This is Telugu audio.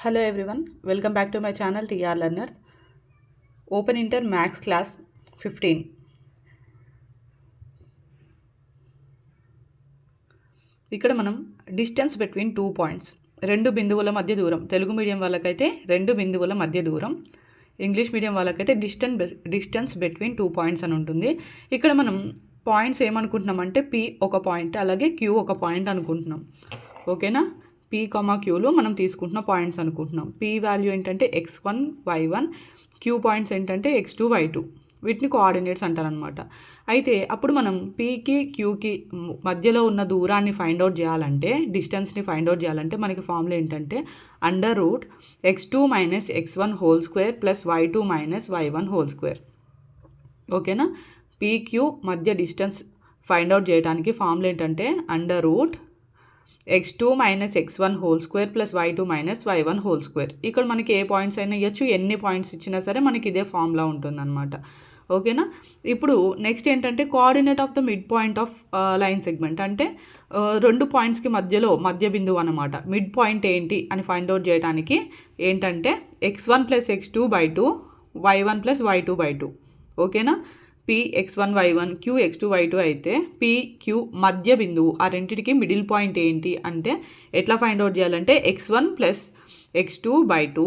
Hello everyone, welcome back to my channel TR Learners. Open Inter Max Class 15. ఇక్కడ మనం డిస్టెన్స్ బిట్వీన్ 2 పాయింట్స్, రెండు బిందువుల మధ్య దూరం. తెలుగు మీడియం వాళ్ళకైతే రెండు బిందువుల మధ్య దూరం, ఇంగ్లీష్ మీడియం వాళ్ళకైతే డిస్టెన్స్ బిట్వీన్ 2 పాయింట్స్ అని ఉంటుంది. ఇక్కడ మనం పాయింట్స్ ఏమనుకుంటున్నామంటే P ఒక పాయింట్, అలాగే Q ఒక పాయింట్ అనుకుంటున్నాం. ఓకేనా? P, Qలు మనం తీసుకుంటున్న పాయింట్స్ అనుకుంటున్నాం. P వాల్యూ ఏంటంటే x1 y1, Q పాయింట్స్ ఏంటంటే x2 y2. వీటిని కోఆర్డినేట్స్ అంటారనమాట. అయితే అప్పుడు మనం Pకి Qకి మధ్యలో ఉన్న దూరాన్ని ఫైండ్ అవుట్ చేయాలంటే, డిస్టెన్స్ని ఫైండ్ అవుట్ చేయాలంటే మనకి ఫార్ములా ఏంటంటే x2 - x1 whole square plus y2 - y1 whole square. ఓకేనా? PQ మధ్య డిస్టెన్స్ ఫైండ్ అవుట్ చేయడానికి ఫార్ములా ఏంటంటే x2 - x1 whole square plus y2 - y1 whole square. ఇక్కడ మనకి ఏ పాయింట్స్ అయినా ఇవ్వచ్చు, ఎన్ని పాయింట్స్ ఇచ్చినా సరే మనకి ఇదే ఫార్ములా ఉంటుందన్నమాట. ఓకేనా? ఇప్పుడు నెక్స్ట్ ఏంటంటే coordinate of the mid point of line segment, అంటే రెండు పాయింట్స్కి మధ్య బిందువు అనమాట. మిడ్ పాయింట్ ఏంటి అని ఫైండ్ అవుట్ చేయడానికి ఏంటంటే x1 + x2/2 y1 + y2/2. ఓకేనా? P x1 y1 Q x2 y2 అయితే PQ మధ్య బిందువు, ఆ రెండింటికి మిడిల్ పాయింట్ ఏంటి అంటే ఎట్లా ఫైండ్ అవుట్ చేయాలంటే x1 + x2/2